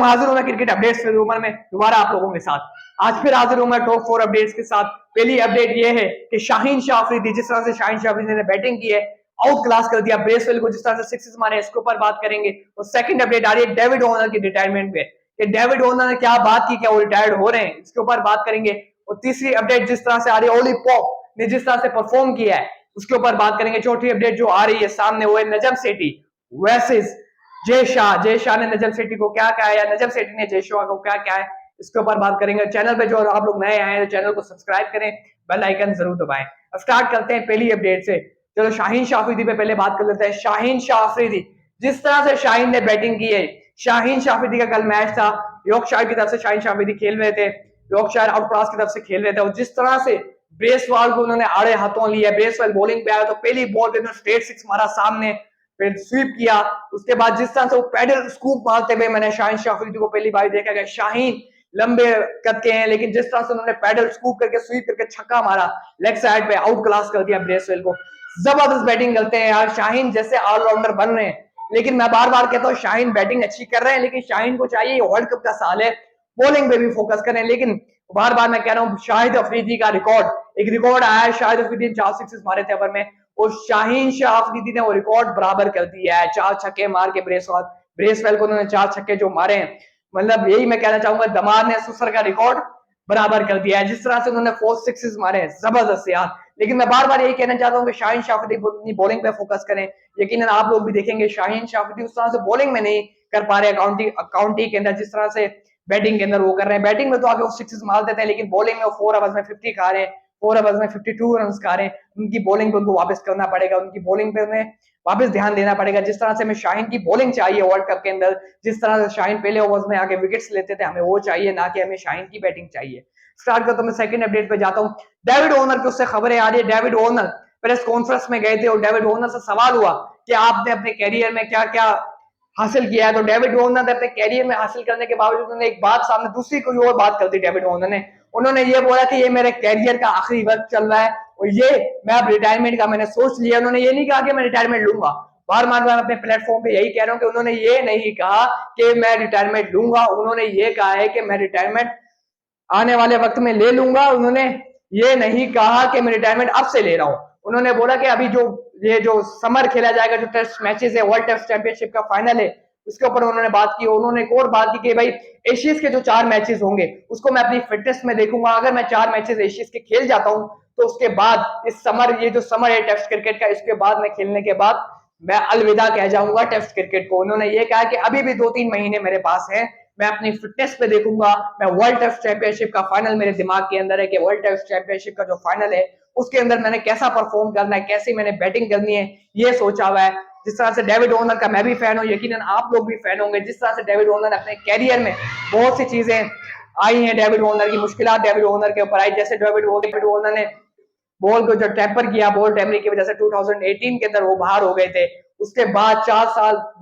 मैं हाजिर हूँ क्रिकेट अपडेट्स के उम्र में दोबारा आप लोगों के साथ। आज फिर हाजिर हूँ मैं टॉप 4 अपडेट्स के साथ। पहली अपडेट ये है कि शाहीन शाह अफरीदी, जिस तरह से शाहीन शाह अफरीदी ने बैटिंग की है, आउट क्लास कर दिया ब्रेसवेल को, जिस तरह से सिक्सेस मारे, इसके ऊपर बात करेंगे। और सेकंड अपडेट आ रही है डेविड वार्नर की रिटायरमेंट पे, कि डेविड वार्नर ने क्या बात की, क्या वो रिटायर्ड हो रहे हैं, इसके ऊपर बात करेंगे। और तीसरी अपडेट जिस तरह से आ रही है ओली पॉप ने जिस तरह से परफॉर्म किया है, उसके ऊपर बात करेंगे। चौथी अपडेट जो आ रही है सामने वो है नजम सेठी वर्सेस जय शाह। जय शाह ने नजम सेठी को क्या कहा है या नजम सेठी ने जय शाह को क्या कहा है, इसके ऊपर बात करेंगे। चैनल पे जो आप लोग नए आए हैं तो चैनल को सब्सक्राइब करें, बेल आइकन जरूर दबाएं। अब स्टार्ट करते हैं पहली अपडेट से। चलो शाहीन शाह अफरीदी पे पहले बात कर लेते हैं। शाहीन शाह अफरीदी, जिस तरह से शाहीन ने बैटिंग की है, शाहीन शाह अफरीदी का कल मैच था, यॉर्कशायर की तरफ से शाहीन शाह अफरीदी खेल रहे थे, यॉर्कशायर आउट क्लास की तरफ से खेल रहे थे, और जिस तरह से ब्रेसवाल को उन्होंने आड़े हाथों लिया, ब्रेसवाल बॉलिंग पे आया तो पहली बॉल पे स्ट्रेट सिक्स मारा सामने, फिर स्वीप किया। उसके बाद जिस तरह से वो पैडल स्कूप मारते हुए मैंने शाहीन शाह अफरीदी को पहली बार देखा गया। शाहीन लंबे कद के हैं, लेकिन जिस तरह से उन्होंने पैडल स्कूप करके स्वीप करके छक्का मारा, लेग साइड पे आउट क्लास कर दिया ब्रेसवेल को। जबरदस्त बैटिंग करते हैं यार शाहीन, जैसे ऑलराउंडर बन रहे हैं। लेकिन मैं बार बार कहता हूँ शाहीन बैटिंग अच्छी कर रहे हैं, लेकिन शाहीन को चाहिए वर्ल्ड कप का साल है, बॉलिंग पे भी फोकस करें। लेकिन बार बार मैं कह रहा हूँ शाहिद अफरीदी का एक रिकॉर्ड आया है, शाहिद अफरीदी ने 4 सिक्सेस मारे थे ओवर में, और शाहीन शाह अफरीदी ने वो रिकॉर्ड बराबर कर दिया है। 4 छक्के मार के ब्रेसवेल को उन्होंने 4 छक्के जो मारे हैं, मतलब यही मैं कहना चाहूंगा दमाद ने सुसर का रिकॉर्ड बराबर कर दिया है। जिस तरह से उन्होंने 4 सिक्सेस मारे हैं, जबरदस्त यार। लेकिन मैं बार बार यही कहना चाहता हूँ कि शाहीन शाह अफरीदी बॉलिंग पे फोकस करें। यकीनन आप लोग भी देखेंगे शाहीन शाह अफरीदी उस तरह से बॉलिंग में नहीं कर पा रहे काउंटी के अंदर, जिस तरह से बैटिंग के अंदर वो कर रहे हैं। बैटिंग में तो आगे वो सिक्सेस मार देते हैं, लेकिन बॉलिंग में वो 4 ओवर्स में 50 खा रहे हैं, 4 ओवर्स में 52 रन खा रहे हैं। उनकी बॉलिंग पे उनको वापस करना पड़ेगा, उनकी बॉलिंग पे उन्हें वापस ध्यान देना पड़ेगा। जिस तरह से हमें शाहीन की बॉलिंग चाहिए वर्ल्ड कप के अंदर, जिस तरह से शाहीन पहले ओवर्स में आके विकेट्स लेते थे, हमें वो चाहिए, ना कि हमें शाहीन की बैटिंग चाहिए। स्टार्ट करता हूं मैं सेकंड अपडेट पे जाता हूं। डेविड वार्नर की उससे खबरें आ रही है। डेविड वार्नर प्रेस कॉन्फ्रेंस में गए थे और डेविड वार्नर से सवाल हुआ कि आपने अपने कैरियर में क्या क्या हासिल किया है। तो डेविड वार्नर ने अपने कैरियर में हासिल करने के बावजूद उन्होंने एक बात सामने दूसरी कोई और बात कर दी। डेविड वार्नर ने उन्होंने ये बोला कि ये मेरे कैरियर का आखिरी वक्त चल रहा है और ये मैं अब रिटायरमेंट का मैंने सोच लिया। उन्होंने ये नहीं कहा कि मैं रिटायरमेंट लूंगा, बार बार मैं अपने प्लेटफॉर्म पे यही कह रहा हूं कि उन्होंने ये नहीं कहा कि मैं रिटायरमेंट लूंगा, उन्होंने ये कहा है कि मैं रिटायरमेंट आने वाले वक्त में ले लूंगा। उन्होंने ये नहीं कहा कि मैं रिटायरमेंट अब से ले रहा हूं। उन्होंने बोला कि अभी जो समर खेला जाएगा, जो टेस्ट मैचेस है, वर्ल्ड टेस्ट चैंपियनशिप का फाइनल है, उसके ऊपर उन्होंने बात की। उन्होंने एक और बात की कि भाई एशियंस के जो 4 मैचेस होंगे उसको मैं अपनी फिटनेस में देखूंगा। अगर मैं 4 मैचेस एशियंस के खेल जाता हूं तो उसके बाद इस समर, ये जो समर है टेस्ट क्रिकेट का, इसके बाद मैं खेलने के बाद मैं अलविदा कह जाऊंगा टेस्ट क्रिकेट को। उन्होंने ये कहा कि अभी भी 2-3 महीने मेरे पास है, मैं अपनी फिटनेस पे देखूंगा। मैं वर्ल्ड टेस्ट चैंपियनशिप का फाइनल मेरे दिमाग के अंदर है कि वर्ल्ड टेस्ट चैंपियनशिप का जो फाइनल है उसके अंदर मैंने कैसा परफॉर्म करना है, कैसी मैंने बैटिंग करनी है, ये सोचा हुआ है। जिस तरह से डेविड वार्नर का मैं भी फैन हूं, यकीनन आप लोग भी फैन होंगे। जिस तरह से डेविड वार्नर अपने कैरियर में बहुत सी चीजें आई हैं, डेविड वार्नर की मुश्किलात डेविड वार्नर के ऊपर आई, जैसे डेविड वार्नर ने बॉल को जो टेम्पर किया, बॉल टेम्परिंग की वजह से 2018 के अंदर वो बाहर हो गए थे। उसके बाद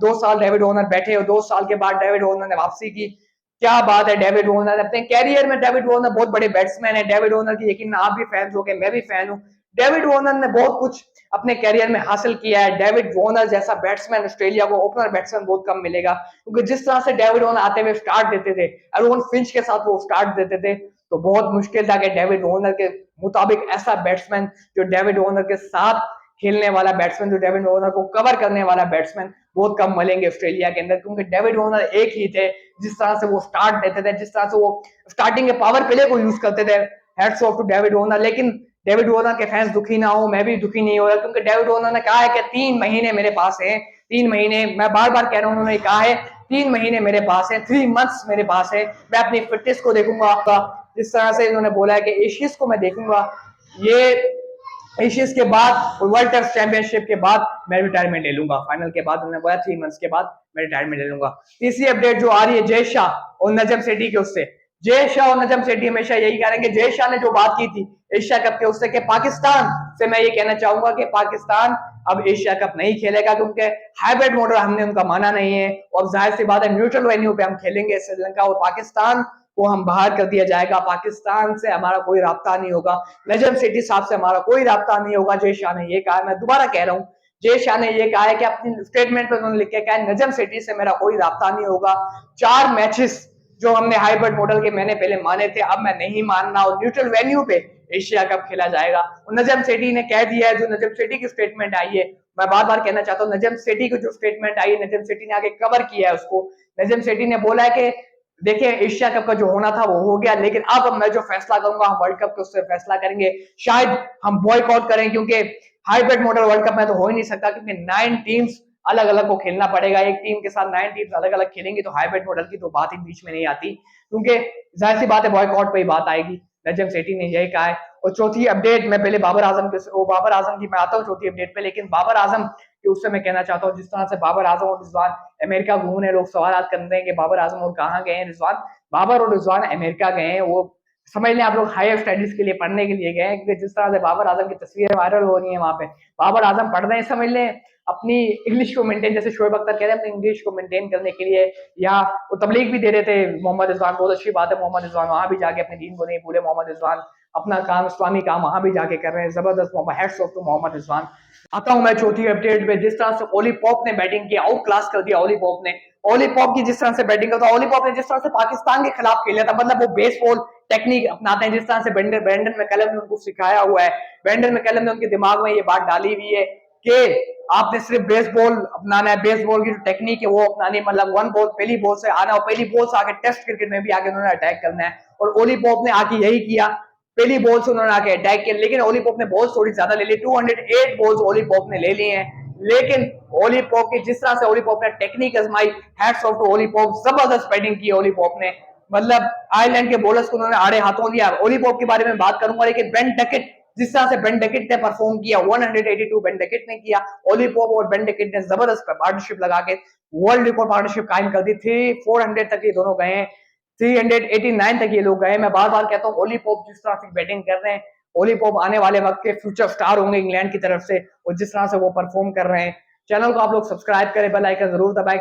2 साल डेविड वार्नर बैठे और 2 साल के बाद डेविड वार्नर ने वापसी की। क्या बात है डेविड वार्नर अपने कैरियर में। डेविड वार्नर बहुत बड़े बैट्समैन है। डेविड वार्नर की यकीन आप भी फैन हो गए, मैं भी फैन हूं। डेविड वार्नर ने बहुत कुछ अपने कैरियर में हासिल किया है। डेविड वार्नर जैसा बैट्समैन ऑस्ट्रेलिया को ओपनर बैट्समैन बहुत कम मिलेगा, क्योंकि जिस तरह से डेविड वार्नर आते हुए स्टार्ट देते थे, एरोन फिंच के साथ वो स्टार्ट देते थे, तो बहुत मुश्किल था कि डेविड वार्नर के मुताबिक ऐसा बैट्समैन जो डेविड वार्नर के साथ खेलने वाला बैट्समैन, जो डेविड वार्नर को कवर करने वाला बैट्समैन बहुत कम मिलेंगे ऑस्ट्रेलिया के अंदर, क्योंकि डेविड वार्नर एक ही थे। जिस तरह से वो स्टार्ट देते थे, जिस तरह से वो स्टार्टिंग के पावर प्ले को यूज करते थे, hats off to David Warner. लेकिन डेविड वार्नर के फैंस दुखी ना हो, मैं भी दुखी नहीं हो रहा, क्योंकि डेविड वार्नर ने कहा है कि 3 महीने मेरे पास है। 3 महीने, मैं बार बार कह रहा हूं, उन्होंने कहा है 3 महीने मेरे पास है, 3 मंथ्स मेरे पास है, मैं अपनी फिटनेस को देखूंगा। जिस तरह से इन्होंने बोला है कि एशियंस को मैं देखूंगा, ये एशियंस के बाद वर्ल्ड टेस्ट चैंपियनशिप के बाद मैं रिटायरमेंट ले लूंगा। फाइनल के बाद उन्होंने बोला 3 मंथ्स के बाद मैं रिटायरमेंट ले लूंगा। तीसरी अपडेट जो आ रही है जय शाह और नजम सेठी के उससे। जय शाह और नजम सेठी हमेशा यही करेंगे। जय शाह ने जो बात की थी एशिया कप के उससे कि पाकिस्तान से मैं ये कहना चाहूंगा कि पाकिस्तान अब एशिया कप नहीं खेलेगा, क्योंकि हाइब्रिड मॉडल हमने उनका माना नहीं है, और जाहिर सी बात है न्यूट्रल वेन्यू पे हम खेलेंगे श्रीलंका, और पाकिस्तान को हम बाहर कर दिया जाएगा। पाकिस्तान से हमारा कोई राब्ता नहीं होगा, नजम सेठी साहब से हमारा कोई राब्ता नहीं होगा। जय शाह ने ये कहा, मैं दोबारा कह रहा हूं जय शाह ने ये कहा है कि अपनी स्टेटमेंट में उन्होंने लिख के कहा है, नजम सेठी से मेरा कोई राब्ता नहीं होगा। 4 मैचेस जो हमने हाइब्रिड मॉडल के मैंने पहले माने थे, अब मैं नहीं मानना, और न्यूट्रल वेन्यू पे एशिया कप खेला जाएगा। और नजम सेठी ने कह दिया है, जो नजम सेठी की स्टेटमेंट आई है, मैं बार बार कहना चाहता हूँ, नजम सेठी की जो स्टेटमेंट आई है, नजम सेठी ने आगे कवर किया है उसको। नजम सेठी ने बोला है कि देखिए एशिया कप का जो होना था वो हो गया, लेकिन अब मैं जो फैसला करूंगा हम वर्ल्ड कप के उससे फैसला करेंगे। शायद हम बॉयकॉट करें, क्योंकि हाइब्रिड मॉडल वर्ल्ड कप में तो हो ही नहीं सकता, क्योंकि 9 टीम्स अलग अलग को खेलना पड़ेगा। एक टीम के साथ 9 टीम्स अलग अलग खेलेंगी, तो हाइब्रिड मॉडल की तो बात ही बीच में नहीं आती, क्योंकि जाहिर सी बात है बॉयकॉट पे ही बात आएगी। नजम सेठी ने यही कहा है। और चौथी अपडेट, मैं पहले बाबर आजम की मैं आता हूँ चौथी अपडेट पे, लेकिन बाबर आजम कि उससे मैं कहना चाहता हूँ, जिस तरह से बाबर आजम और रिजवान अमेरिका घूमने, लोग सवाल कर रहे हैं कि बाबर आजम और कहाँ गए हैं रिजवान, बाबर और रिजवान अमेरिका गए हैं। वो समझ लें आप लोग हायर स्टडीज के लिए, पढ़ने के लिए गए हैं, क्योंकि जिस तरह से बाबर आजम की तस्वीरें वायरल हो रही है वहां पे, बाबर आजम पढ़ रहे हैं, समझ लें अपनी इंग्लिश को मेंटेन, जैसे शोएब अख्तर कह रहे हैं अपनी इंग्लिश को मेंटेन करने के लिए, या वो तबलीग भी दे रहे थे मोहम्मद रिजवान, बहुत अच्छी बात है मोहम्मद रिजवान वहां भी जाके अपने दीन को नहीं भूले, मोहम्मद रिजवान अपना काम इस्लामी काम वहां भी जाके कर रहे हैं, जबरदस्त, hats off to Mohammad Rizwan. आता हूं मैं चौथी अपडेट पे, जिस तरह से ओली पॉप ने बैटिंग की, आउट क्लास कर दिया ओली पॉप ने। ओली पॉप की जिस तरह से बैटिंग करता, ओली पॉप ने जिस तरह से पाकिस्तान के खिलाफ खेला था, मतलब वो बेसबॉल टेक्निक अपनाते हैं, जिस तरह से ब्रेंडन मैकलम ने उनको सिखाया हुआ है, ब्रेंडन मैकलम ने उनके दिमाग में ये बात डाली हुई है कि आपने सिर्फ बेसबॉल अपनाना है, बेसबॉल की जो टेक्निक है वो अपनानी, मतलब वन बॉल पहली बॉल से आना, और पहली बॉल से आके टेस्ट क्रिकेट में भी आगे उन्होंने अटैक करना है। और ओली पॉप ने आके यही किया, पहली बॉल से उन्होंने आके अटैक किया, लेकिन ओली पॉप ने बॉल्स थोड़ी ज्यादा ले ली, 208 बॉल्स ओली पॉप ने ले लिए हैं। लेकिन ओली पॉप की जिस तरह से ओली पॉप ने टेक्निक आजमाई, hats off to Ollie Pope, जबरदस्त बैटिंग की ओली पॉप ने, मतलब आयरलैंड के बॉलर्स को उन्होंने आड़े हाथों दिया। ओली पॉप के बारे में बात करूंगा, लेकिन बेन डकेट, जिस तरह से बेन डकेट ने परफॉर्म किया, 182 बेन डकेट ने किया, ओली पॉप और बेन डकेट ने जबरदस्त पार्टनरशिप लगा के वर्ल्ड रिकॉर्ड पार्टनरशिप कायम कर दी थी। 400 तक ये दोनों गए हैं, 389 तक ये लोग गए। मैं बार बार कहता हूँ ओली पॉप जिस तरह से बैटिंग कर रहे हैं, ओली पॉप आने वाले वक्त के फ्यूचर स्टार होंगे इंग्लैंड की तरफ से, और जिस तरह से वो परफॉर्म कर रहे हैं। चैनल को आप लोग सब्सक्राइब करें, बेल आइकन जरूर दबाएं।